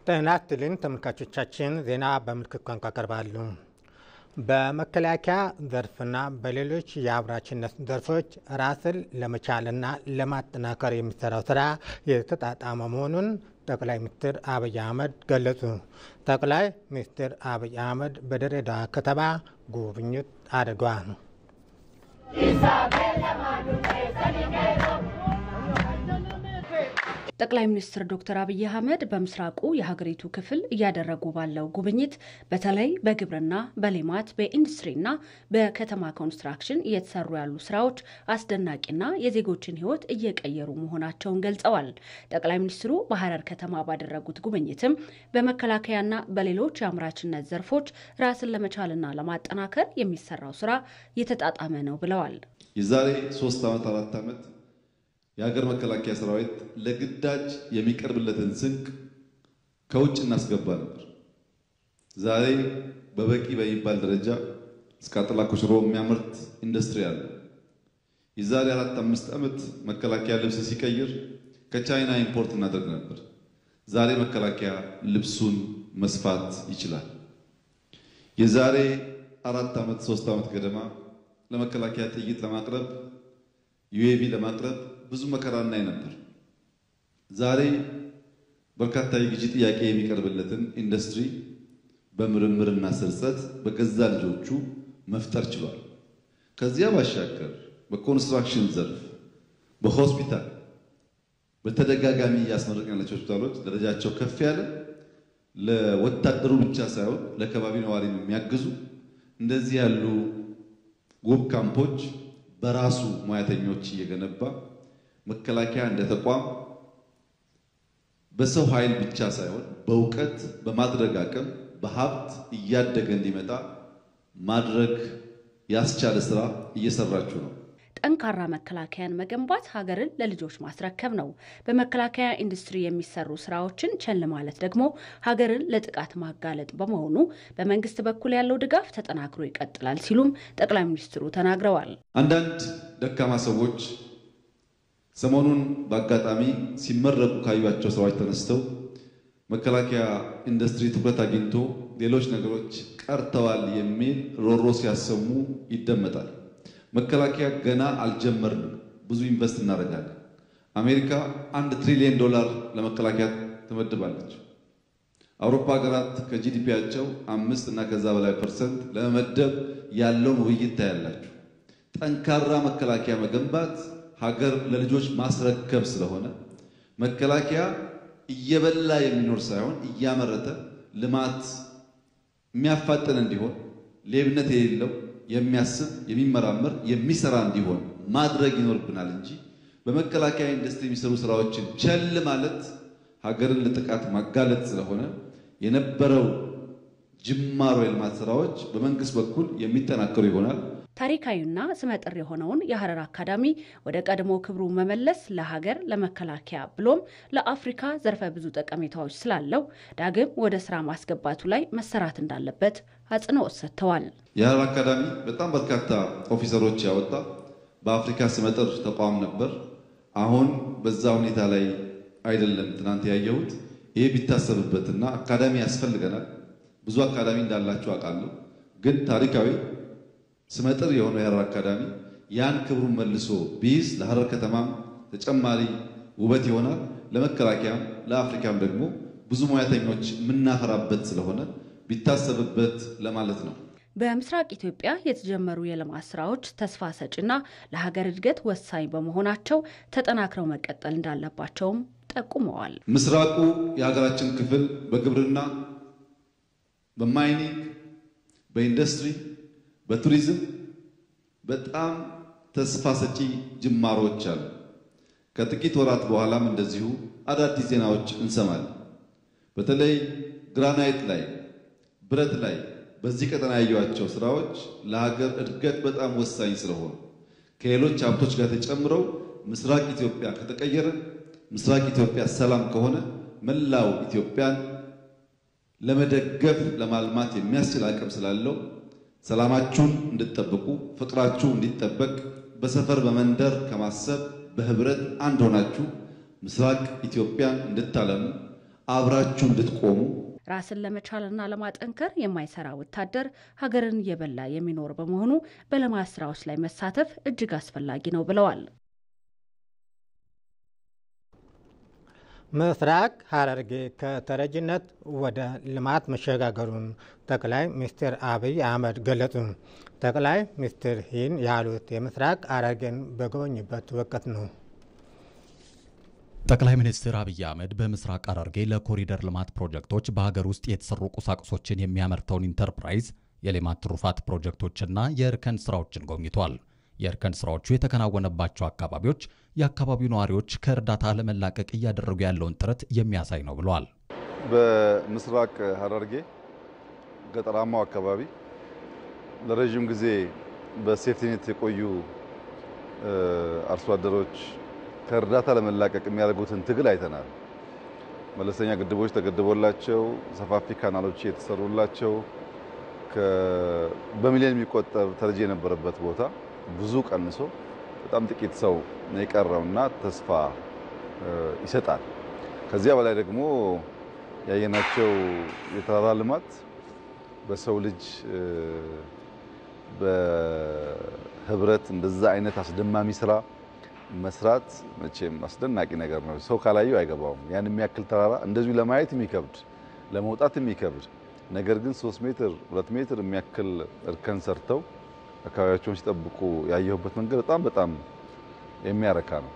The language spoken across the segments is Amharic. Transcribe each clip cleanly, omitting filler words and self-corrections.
ጤና ይስጥልኝ ተመልካቾቻችን፣ ዜና በምልክት ቋንቋ ቀርባሉ። በመከላከያ ዘርፍና በሌሎች የአምራችነት ዘርፎች ራስን ለመቻልና ለማጠናከር የሚሰራው ስራ የተጣጣመ መሆኑን ጠቅላይ ሚኒስትር አብይ አህመድ ገለጹ። ጠቅላይ ሚኒስትር አብይ አህመድ በድሬዳዋ ከተማ ጉብኝት አድርገዋል። ጠቅላይ ሚኒስትር ዶክተር አብይ አህመድ በምስራቁ የሀገሪቱ ክፍል እያደረጉ ባለው ጉብኝት በተለይ በግብርና፣ በሌማት፣ በኢንዱስትሪና በከተማ ኮንስትራክሽን እየተሰሩ ያሉ ስራዎች አስደናቂና የዜጎችን ሕይወት እየቀየሩ መሆናቸውን ገልጸዋል። ጠቅላይ ሚኒስትሩ በሐረር ከተማ ባደረጉት ጉብኝትም በመከላከያና በሌሎች የአምራችነት ዘርፎች ራስን ለመቻልና ለማጠናከር የሚሰራው ስራ የተጣጣመ ነው ብለዋል። የዛሬ 3 ዓመት 4 ዓመት የሀገር መከላከያ ሰራዊት ለግዳጅ የሚቀርብለትን ስንቅ ከውጭ እናስገባ ነበር። ዛሬ በበቂ በሚባል ደረጃ እስከ አጥላ ኮሽሮ የሚያመርት ኢንዱስትሪ አለ። የዛሬ 4-5 ዓመት መከላከያ ልብስ ሲቀይር ከቻይና ኢምፖርት እናደርግ ነበር። ዛሬ መከላከያ ልብሱን መስፋት ይችላል። የዛሬ 4 ዓመት 3 ዓመት ገደማ ለመከላከያ ጥይት ለማቅረብ ዩኤቪ ለማቅረብ ብዙ መከራ እናይ ነበር። ዛሬ በርካታ የግዢ ጥያቄ የሚቀርብለትን ኢንዱስትሪ በምርምርና ስርጸት በገዛ ልጆቹ መፍጠር ችሏል። ከዚያ ባሻገር በኮንስትራክሽን ዘርፍ፣ በሆስፒታል በተደጋጋሚ ያስመረቅን ያላቸው ሆስፒታሎች ደረጃቸው ከፍ ያለ ለወታደሩ ብቻ ሳይሆን ለከባቢ ነዋሪ የሚያግዙ እንደዚህ ያሉ ውብ ካምፖች በራሱ ሙያተኞች እየገነባ መከላከያ እንደ ተቋም በሰው ኃይል ብቻ ሳይሆን በእውቀት በማድረግ አቅም በሀብት እያደገ እንዲመጣ ማድረግ ያስቻለ ስራ እየሰራችሁ ነው። ጠንካራ መከላከያን መገንባት ሀገርን ለልጆች ማስረከብ ነው። በመከላከያ ኢንዱስትሪ የሚሰሩ ስራዎችን ቸል ማለት ደግሞ ሀገርን ለጥቃት ማጋለጥ በመሆኑ በመንግስት በኩል ያለው ድጋፍ ተጠናክሮ ይቀጥላል ሲሉም ጠቅላይ ሚኒስትሩ ተናግረዋል። አንዳንድ ደካማ ሰዎች ሰሞኑን በአጋጣሚ ሲመረቁ ካዩዋቸው ስራዎች ተነስተው መከላከያ ኢንዱስትሪ ትኩረት አግኝቶ ሌሎች ነገሮች ቀርተዋል የሚል ሮሮ ሲያሰሙ ይደመጣል። መከላከያ ገና አልጀመርንም፣ ብዙ ኢንቨስት እናደርጋለን። አሜሪካ $1 ትሪሊየን ለመከላከያ ትመድባለች። አውሮፓ ሀገራት ከጂዲፒያቸው 5 እና ከዛ በላይ % ለመመደብ ያለውን ውይይት ታያላችሁ። ጠንካራ መከላከያ መገንባት ሀገር ለልጆች ማስረከብ ስለሆነ መከላከያ እየበላ የሚኖር ሳይሆን እያመረተ ልማት የሚያፋጥን እንዲሆን ሌብነት የሌለው የሚያስብ የሚመራመር የሚሰራ እንዲሆን ማድረግ ይኖርብናል እንጂ በመከላከያ ኢንዱስትሪ የሚሰሩ ስራዎችን ቸል ማለት ሀገርን ለጥቃት ማጋለጥ ስለሆነ የነበረው ጅማሮ የልማት ስራዎች በመንግስት በኩል የሚጠናከሩ ይሆናል። ታሪካዊና ስመጥር የሆነውን የሐረር አካዳሚ ወደ ቀድሞ ክብሩ መመለስ ለሀገር ለመከላከያ ብሎም ለአፍሪካ ዘርፈ ብዙ ጠቀሜታዎች ስላለው ዳግም ወደ ስራ ማስገባቱ ላይ መሰራት እንዳለበት አጽንኦት ሰጥተዋል። የሐረር አካዳሚ በጣም በርካታ ኦፊሰሮች ያወጣ በአፍሪካ ስመጥር ተቋም ነበር። አሁን በዛ ሁኔታ ላይ አይደለም። ትናንት ያየሁት ይሄ ቢታሰብበትና አካዳሚ ያስፈልገናል። ብዙ አካዳሚ እንዳላችሁ አውቃለሁ። ግን ታሪካዊ ስመጥር የሆነው የሐረር አካዳሚ ያን ክብሩን መልሶ ቢይዝ ለሐረር ከተማም ተጨማሪ ውበት ይሆናል። ለመከላከያም ለአፍሪካም ደግሞ ብዙ ሙያተኞች የምናፈራበት ስለሆነ ቢታሰብበት ለማለት ነው። በምስራቅ ኢትዮጵያ የተጀመሩ የልማት ስራዎች ተስፋ ሰጪና ለሀገር እድገት ወሳኝ በመሆናቸው ተጠናክረው መቀጠል እንዳለባቸውም ጠቁመዋል። ምስራቁ የሀገራችን ክፍል በግብርና፣ በማይኒንግ፣ በኢንዱስትሪ፣ በቱሪዝም በጣም ተስፋ ሰጪ ጅማሮች አሉ። ከጥቂት ወራት በኋላም እንደዚሁ አዳዲስ ዜናዎች እንሰማለን። በተለይ ግራናይት ላይ፣ ብረት ላይ በዚህ ቀጠና ያዩዋቸው ስራዎች ለሀገር እድገት በጣም ወሳኝ ስለሆኑ ከሌሎች ሀብቶች ጋር ተጨምረው ምስራቅ ኢትዮጵያ ከተቀየረ፣ ምስራቅ ኢትዮጵያ ሰላም ከሆነ መላው ኢትዮጵያን ለመደገፍ ለማልማት የሚያስችል አቅም ስላለው ሰላማችሁን እንድትጠብቁ፣ ፍቅራችሁ እንዲጠበቅ በሰፈር በመንደር ከማሰብ በህብረት አንድ ሆናችሁ ምስራቅ ኢትዮጵያን እንድታለሙ አብራችሁ እንድትቆሙ ራስን ለመቻልና ለማጠንከር የማይሰራ ወታደር ሀገርን እየበላ የሚኖር በመሆኑ በልማት ስራዎች ላይ መሳተፍ እጅግ አስፈላጊ ነው ብለዋል። ምስራቅ ሐረርጌ ከተረጂነት ወደ ልማት መሸጋገሩን ጠቅላይ ሚኒስትር አብይ አህመድ ገለጹ። ጠቅላይ ሚኒስትር ይህን ያሉት የምስራቅ ሐረርጌን በጎበኙበት ወቅት ነው። ጠቅላይ ሚኒስትር አብይ አህመድ በምስራቅ ሐረርጌ ለኮሪደር ልማት ፕሮጀክቶች በሀገር ውስጥ የተሰሩ ቁሳቁሶችን የሚያመርተውን ኢንተርፕራይዝ የሌማት ትሩፋት ፕሮጀክቶችና የእርከን ስራዎችን ጎብኝቷል። የእርከን ስራዎቹ የተከናወነባቸው አካባቢዎች የአካባቢው ነዋሪዎች ከእርዳታ ለመላቀቅ እያደረጉ ያለውን ጥረት የሚያሳይ ነው ብለዋል። በምስራቅ ሐረርጌ ገጠራማው አካባቢ ለረጅም ጊዜ በሴፍቲኔት የቆዩ አርሶ አደሮች ከእርዳታ ለመላቀቅ የሚያደርጉትን ትግል አይተናል። መለስተኛ ግድቦች ተገድቦላቸው ሰፋፊ ካናሎች የተሰሩላቸው በሚሊዮን የሚቆጠር ተረጂ የነበረበት ቦታ ብዙ ቀንሶ በጣም ጥቂት ሰው ነው የቀረውና ተስፋ ይሰጣል። ከዚያ በላይ ደግሞ ያየናቸው የተራራ ልማት በሰው ልጅ በህብረት እንደዛ አይነት አስደማሚ ስራ መስራት መቼም አስደናቂ ነገር ነው። ሰው ካላየው አይገባውም። ያን የሚያክል ተራራ እንደዚሁ ለማየት የሚከብድ ለመውጣት የሚከብድ ነገር ግን 3 ሜትር 2 ሜትር የሚያክል እርከን ሰርተው አካባቢያቸውን ሲጠብቁ ያየሁበት መንገድ በጣም የሚያረካ ነው።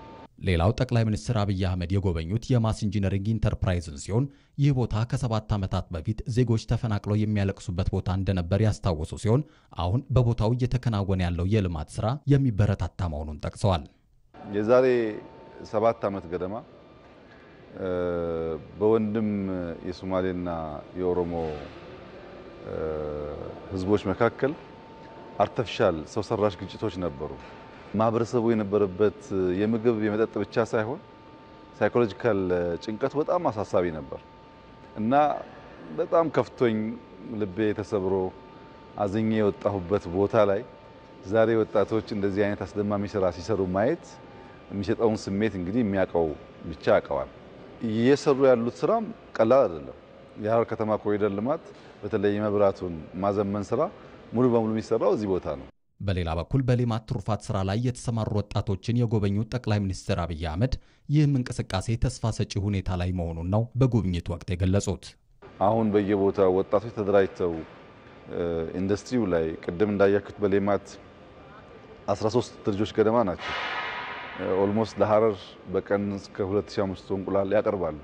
ሌላው ጠቅላይ ሚኒስትር አብይ አህመድ የጎበኙት የማስ ኢንጂነሪንግ ኢንተርፕራይዝን ሲሆን ይህ ቦታ ከ7 ዓመታት በፊት ዜጎች ተፈናቅለው የሚያለቅሱበት ቦታ እንደነበር ያስታወሱ ሲሆን አሁን በቦታው እየተከናወነ ያለው የልማት ስራ የሚበረታታ መሆኑን ጠቅሰዋል። የዛሬ 7 ዓመት ገደማ በወንድም የሶማሌና የኦሮሞ ህዝቦች መካከል አርቲፊሻል ሰው ሰራሽ ግጭቶች ነበሩ። ማህበረሰቡ የነበረበት የምግብ የመጠጥ ብቻ ሳይሆን ሳይኮሎጂካል ጭንቀት በጣም አሳሳቢ ነበር እና በጣም ከፍቶኝ ልቤ ተሰብሮ አዝኜ የወጣሁበት ቦታ ላይ ዛሬ ወጣቶች እንደዚህ አይነት አስደማሚ ስራ ሲሰሩ ማየት የሚሰጠውን ስሜት እንግዲህ የሚያውቀው ብቻ ያውቀዋል። እየሰሩ ያሉት ስራም ቀላል አይደለም። የሐረር ከተማ ኮሪደር ልማት በተለይ የመብራቱን ማዘመን ስራ ሙሉ በሙሉ የሚሰራው እዚህ ቦታ ነው። በሌላ በኩል በሌማት ትሩፋት ስራ ላይ የተሰማሩ ወጣቶችን የጎበኙት ጠቅላይ ሚኒስትር አብይ አህመድ ይህም እንቅስቃሴ ተስፋ ሰጪ ሁኔታ ላይ መሆኑን ነው በጉብኝቱ ወቅት የገለጹት። አሁን በየቦታው ወጣቶች ተደራጅተው ኢንዱስትሪው ላይ ቅድም እንዳያችሁት በሌማት 13 ልጆች ገደማ ናቸው። ኦልሞስት ለሐረር በቀን እስከ 2500 እንቁላል ያቀርባሉ።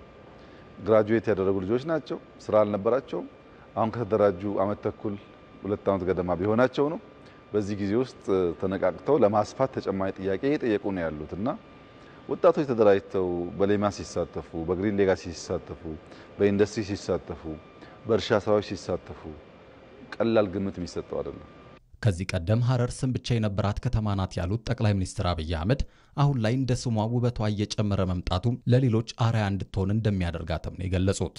ግራጁዌት ያደረጉ ልጆች ናቸው። ስራ አልነበራቸውም። አሁን ከተደራጁ አመት ተኩል 2 አመት ገደማ ቢሆናቸው ነው። በዚህ ጊዜ ውስጥ ተነቃቅተው ለማስፋት ተጨማሪ ጥያቄ እየጠየቁ ነው ያሉትና ወጣቶች ተደራጅተው በሌማት ሲሳተፉ፣ በግሪን ሌጋሲ ሲሳተፉ፣ በኢንዱስትሪ ሲሳተፉ፣ በእርሻ ስራዎች ሲሳተፉ ቀላል ግምት የሚሰጠው አይደለም። ከዚህ ቀደም ሐረር ስም ብቻ የነበራት ከተማ ናት ያሉት ጠቅላይ ሚኒስትር አብይ አህመድ አሁን ላይ እንደ ስሟ ውበቷ እየጨመረ መምጣቱ ለሌሎች አርአያ እንድትሆን እንደሚያደርጋትም ነው የገለጹት።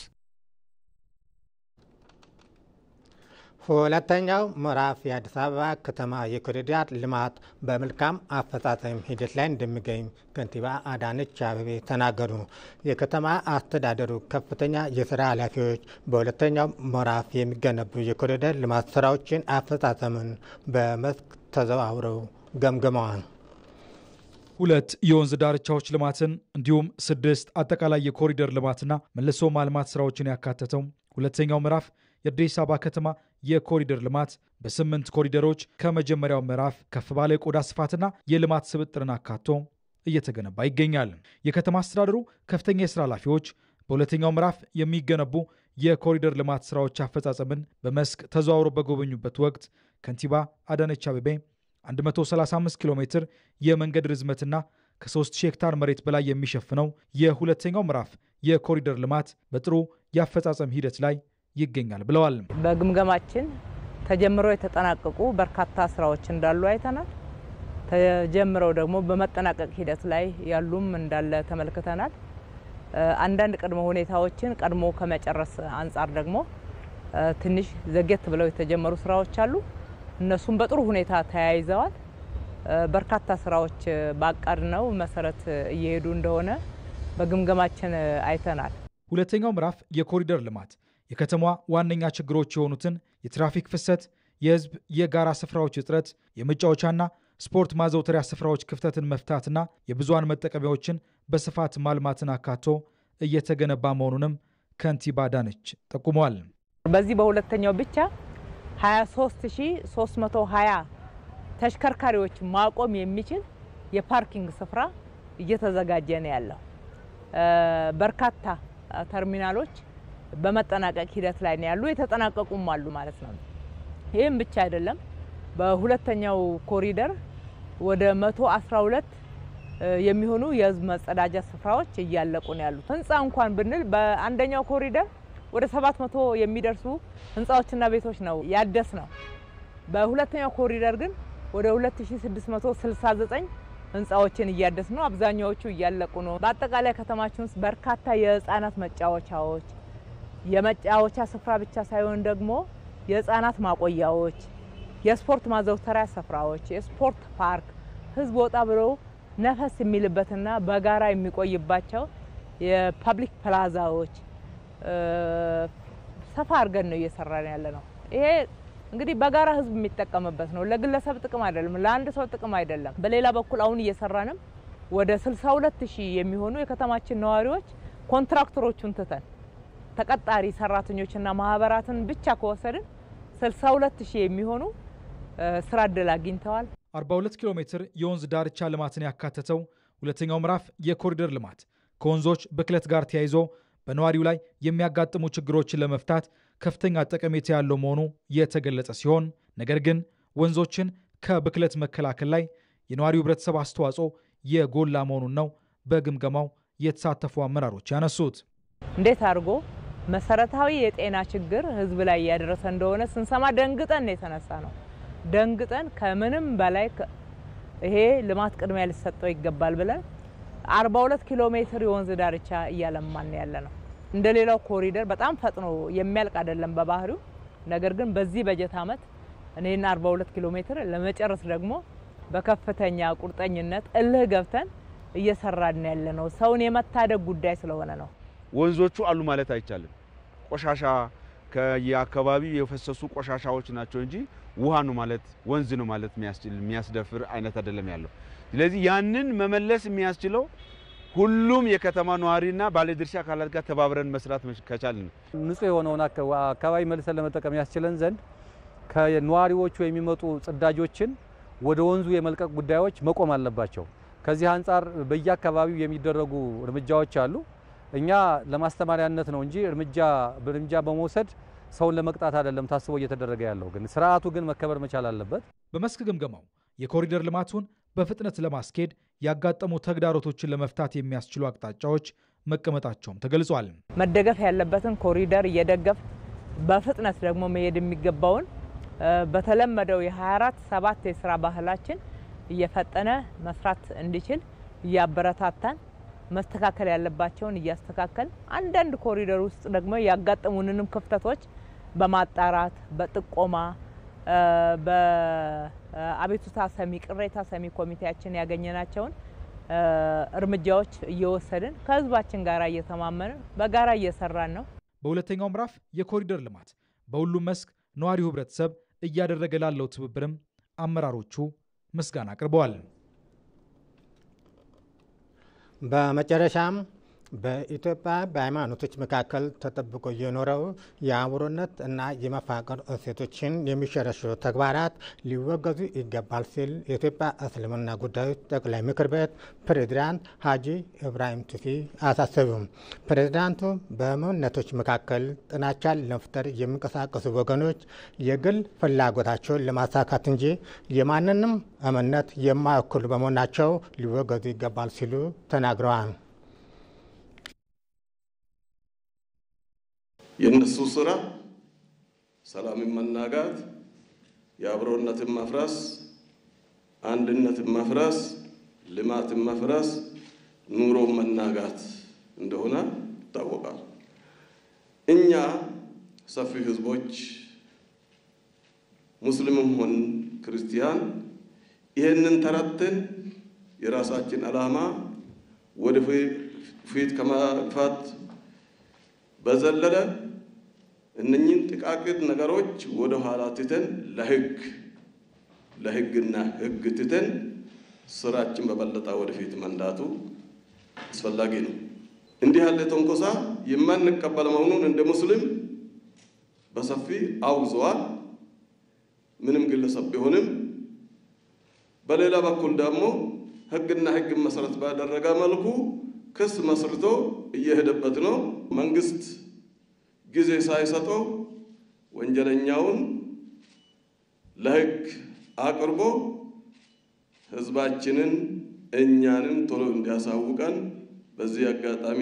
ሁለተኛው ምዕራፍ የአዲስ አበባ ከተማ የኮሪደር ልማት በመልካም አፈጻጸም ሂደት ላይ እንደሚገኝ ከንቲባ አዳነች አቤቤ ተናገሩ። የከተማ አስተዳደሩ ከፍተኛ የስራ ኃላፊዎች በሁለተኛው ምዕራፍ የሚገነቡ የኮሪደር ልማት ስራዎችን አፈጻጸምን በመስክ ተዘዋውረው ገምግመዋል። 2 የወንዝ ዳርቻዎች ልማትን እንዲሁም 6 አጠቃላይ የኮሪደር ልማትና መልሶ ማልማት ስራዎችን ያካተተው ሁለተኛው ምዕራፍ የአዲስ አበባ ከተማ የኮሪደር ልማት በ8 ኮሪደሮች ከመጀመሪያው ምዕራፍ ከፍ ባለ የቆዳ ስፋትና የልማት ስብጥርን አካቶ እየተገነባ ይገኛል። የከተማ አስተዳደሩ ከፍተኛ የስራ ኃላፊዎች በሁለተኛው ምዕራፍ የሚገነቡ የኮሪደር ልማት ስራዎች አፈጻጸምን በመስክ ተዘዋውረው በጎበኙበት ወቅት ከንቲባ አዳነች አቤቤ 135 ኪሎ ሜትር የመንገድ ርዝመትና ከ3000 ሄክታር መሬት በላይ የሚሸፍነው የሁለተኛው ምዕራፍ የኮሪደር ልማት በጥሩ የአፈጻጸም ሂደት ላይ ይገኛል ብለዋል። በግምገማችን ተጀምረው የተጠናቀቁ በርካታ ስራዎች እንዳሉ አይተናል። ተጀምረው ደግሞ በመጠናቀቅ ሂደት ላይ ያሉም እንዳለ ተመልክተናል። አንዳንድ ቅድመ ሁኔታዎችን ቀድሞ ከመጨረስ አንጻር ደግሞ ትንሽ ዘግየት ብለው የተጀመሩ ስራዎች አሉ። እነሱም በጥሩ ሁኔታ ተያይዘዋል። በርካታ ስራዎች ባቀድነው መሰረት እየሄዱ እንደሆነ በግምገማችን አይተናል። ሁለተኛው ምዕራፍ የኮሪደር ልማት የከተማዋ ዋነኛ ችግሮች የሆኑትን የትራፊክ ፍሰት፣ የህዝብ የጋራ ስፍራዎች እጥረት፣ የመጫወቻና ስፖርት ማዘውተሪያ ስፍራዎች ክፍተትን መፍታትና የብዙሃን መጠቀሚያዎችን በስፋት ማልማትን አካቶ እየተገነባ መሆኑንም ከንቲባ አዳነች ጠቁመዋል። በዚህ በሁለተኛው ብቻ 23320 ተሽከርካሪዎች ማቆም የሚችል የፓርኪንግ ስፍራ እየተዘጋጀ ነው ያለው። በርካታ ተርሚናሎች በመጠናቀቅ ሂደት ላይ ነው ያሉ፣ የተጠናቀቁም አሉ ማለት ነው። ይህም ብቻ አይደለም። በሁለተኛው ኮሪደር ወደ 112 የሚሆኑ የህዝብ መጸዳጃ ስፍራዎች እያለቁ ነው ያሉት። ህንጻ እንኳን ብንል በአንደኛው ኮሪደር ወደ 700 የሚደርሱ ህንጻዎችና ቤቶች ነው ያደስ ነው። በሁለተኛው ኮሪደር ግን ወደ 2669 ህንጻዎችን እያደስ ነው። አብዛኛዎቹ እያለቁ ነው። በአጠቃላይ ከተማችን ውስጥ በርካታ የህፃናት መጫወቻዎች፣ የመጫወቻ ስፍራ ብቻ ሳይሆን ደግሞ የህፃናት ማቆያዎች፣ የስፖርት ማዘውተሪያ ስፍራዎች፣ የስፖርት ፓርክ፣ ህዝብ ወጣ ብሎ ነፈስ የሚልበትና በጋራ የሚቆይባቸው የፐብሊክ ፕላዛዎች ሰፋ አድርገን ነው እየሰራን ያለ ነው። ይሄ እንግዲህ በጋራ ህዝብ የሚጠቀምበት ነው። ለግለሰብ ጥቅም አይደለም፣ ለአንድ ሰው ጥቅም አይደለም። በሌላ በኩል አሁን እየሰራንም ወደ 62000 የሚሆኑ የከተማችን ነዋሪዎች ኮንትራክተሮቹን ትተን ተቀጣሪ ሰራተኞችና ማህበራትን ብቻ ከወሰድን 62000 የሚሆኑ ስራ ዕድል አግኝተዋል። 42 ኪሎ ሜትር የወንዝ ዳርቻ ልማትን ያካተተው ሁለተኛው ምዕራፍ የኮሪደር ልማት ከወንዞች ብክለት ጋር ተያይዞ በነዋሪው ላይ የሚያጋጥሙ ችግሮችን ለመፍታት ከፍተኛ ጠቀሜታ ያለው መሆኑ የተገለጸ ሲሆን ነገር ግን ወንዞችን ከብክለት መከላከል ላይ የነዋሪው ህብረተሰብ አስተዋጽኦ የጎላ መሆኑን ነው በግምገማው የተሳተፉ አመራሮች ያነሱት። እንዴት አድርጎ መሰረታዊ የጤና ችግር ህዝብ ላይ ያደረሰ እንደሆነ ስንሰማ ደንግጠን የተነሳ ነው። ደንግጠን ከምንም በላይ ይሄ ልማት ቅድሚያ ሊሰጠው ይገባል ብለን 42 ኪሎ ሜትር የወንዝ ዳርቻ እያለማን ያለ ነው። እንደሌላው ኮሪደር በጣም ፈጥኖ የሚያልቅ አይደለም በባህሪው። ነገር ግን በዚህ በጀት ዓመት እኔና 42 ኪሎ ሜትር ለመጨረስ ደግሞ በከፍተኛ ቁርጠኝነት እልህ ገብተን እየሰራን ያለ ነው። ሰውን የመታደግ ጉዳይ ስለሆነ ነው። ወንዞቹ አሉ ማለት አይቻልም። ቆሻሻ ከየአካባቢው የፈሰሱ ቆሻሻዎች ናቸው እንጂ ውሃ ነው ማለት ወንዝ ነው ማለት የሚያስደፍር አይነት አይደለም ያለው። ስለዚህ ያንን መመለስ የሚያስችለው ሁሉም የከተማ ነዋሪና ባለድርሻ አካላት ጋር ተባብረን መስራት ከቻልን ንጹህ የሆነውን አካባቢ መልሰን ለመጠቀም ያስችለን ዘንድ ከነዋሪዎቹ የሚመጡ ጽዳጆችን ወደ ወንዙ የመልቀቅ ጉዳዮች መቆም አለባቸው። ከዚህ አንፃር በየአካባቢው የሚደረጉ እርምጃዎች አሉ። እኛ ለማስተማሪያነት ነው እንጂ እርምጃ በመውሰድ ሰውን ለመቅጣት አይደለም ታስቦ እየተደረገ ያለው። ግን ስርዓቱ ግን መከበር መቻል አለበት። በመስክ ግምገማው የኮሪደር ልማቱን በፍጥነት ለማስኬድ ያጋጠሙ ተግዳሮቶችን ለመፍታት የሚያስችሉ አቅጣጫዎች መቀመጣቸውም ተገልጿል። መደገፍ ያለበትን ኮሪደር እየደገፍ በፍጥነት ደግሞ መሄድ የሚገባውን በተለመደው የ24/7 የስራ ባህላችን እየፈጠነ መስራት እንዲችል እያበረታታን መስተካከል ያለባቸውን እያስተካከል አንዳንድ ኮሪደር ውስጥ ደግሞ ያጋጠሙንንም ክፍተቶች በማጣራት በጥቆማ በአቤቱታ ሰሚ ቅሬታ ሰሚ ኮሚቴያችን ያገኘናቸውን እርምጃዎች እየወሰድን ከህዝባችን ጋር እየተማመንን በጋራ እየሰራን ነው። በሁለተኛው ምዕራፍ የኮሪደር ልማት በሁሉም መስክ ነዋሪው ህብረተሰብ እያደረገ ላለው ትብብርም አመራሮቹ ምስጋና አቅርበዋል። በመጨረሻም በኢትዮጵያ በሃይማኖቶች መካከል ተጠብቆ የኖረው የአብሮነት እና የመፋቀር እሴቶችን የሚሸረሽሩ ተግባራት ሊወገዙ ይገባል ሲል የኢትዮጵያ እስልምና ጉዳዮች ጠቅላይ ምክር ቤት ፕሬዝዳንት ሀጂ ኢብራሂም ቱፊ አሳሰቡ። ፕሬዝዳንቱ በእምነቶች መካከል ጥላቻን ለመፍጠር የሚንቀሳቀሱ ወገኖች የግል ፍላጎታቸውን ለማሳካት እንጂ የማንንም እምነት የማይወክሉ በመሆናቸው ሊወገዙ ይገባል ሲሉ ተናግረዋል። የነሱ ስራ ሰላምን መናጋት፣ የአብሮነትን መፍረስ፣ አንድነትን መፍረስ፣ ልማትን መፍረስ፣ ኑሮን መናጋት እንደሆነ ይታወቃል። እኛ ሰፊ ህዝቦች ሙስሊምም ሆን ክርስቲያን ይሄንን ተረድተን የራሳችን ዓላማ ወደ ፊት ከማግፋት በዘለለ እነኚህን ጥቃቅን ነገሮች ወደ ኋላ ትተን ለህግና ህግ ትተን ስራችን በበለጠ ወደፊት መንዳቱ አስፈላጊ ነው። እንዲህ ያለ ተንኮሳ የማንቀበል መሆኑን እንደ ሙስሊም በሰፊ አውግዘዋል። ምንም ግለሰብ ቢሆንም በሌላ በኩል ደግሞ ህግና ህግን መሰረት ባደረገ መልኩ ክስ መስርቶ እየሄደበት ነው። መንግስት ጊዜ ሳይሰጠው ወንጀለኛውን ለህግ አቅርቦ ህዝባችንን እኛንን ቶሎ እንዲያሳውቀን በዚህ አጋጣሚ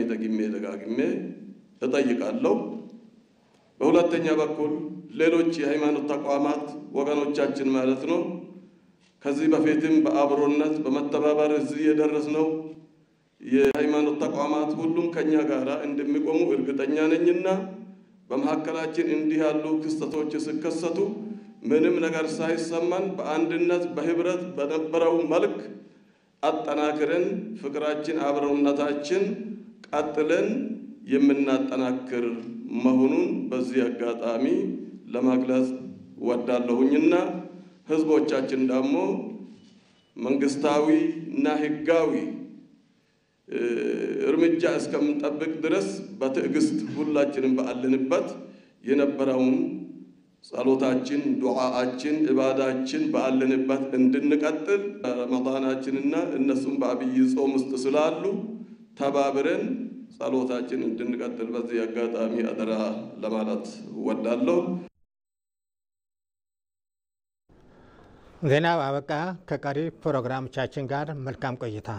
ደጋግሜ እጠይቃለሁ። በሁለተኛ በኩል ሌሎች የሃይማኖት ተቋማት ወገኖቻችን ማለት ነው ከዚህ በፊትም በአብሮነት በመተባበር እዚህ የደረስነው የሃይማኖት ተቋማት ሁሉም ከኛ ጋር እንደሚቆሙ እርግጠኛ ነኝና በመሐከላችን እንዲህ ያሉ ክስተቶች ሲከሰቱ ምንም ነገር ሳይሰማን በአንድነት በህብረት በነበረው መልክ አጠናክረን ፍቅራችን አብሮነታችን ቀጥለን የምናጠናክር መሆኑን በዚህ አጋጣሚ ለማግለጽ ወዳለሁኝና ህዝቦቻችን ደግሞ መንግስታዊ እና ህጋዊ እርምጃ እስከምንጠብቅ ድረስ በትዕግስት ሁላችንም ባለንበት የነበረውን ጸሎታችን ዱዓአችን ኢባዳችን ባለንበት እንድንቀጥል ረመዳናችንና እነሱም በአብይ ጾም ውስጥ ስላሉ ተባብረን ጸሎታችን እንድንቀጥል በዚህ አጋጣሚ አደራ ለማለት ወዳለሁ። ዜናው አበቃ። ከቀሪ ፕሮግራሞቻችን ጋር መልካም ቆይታ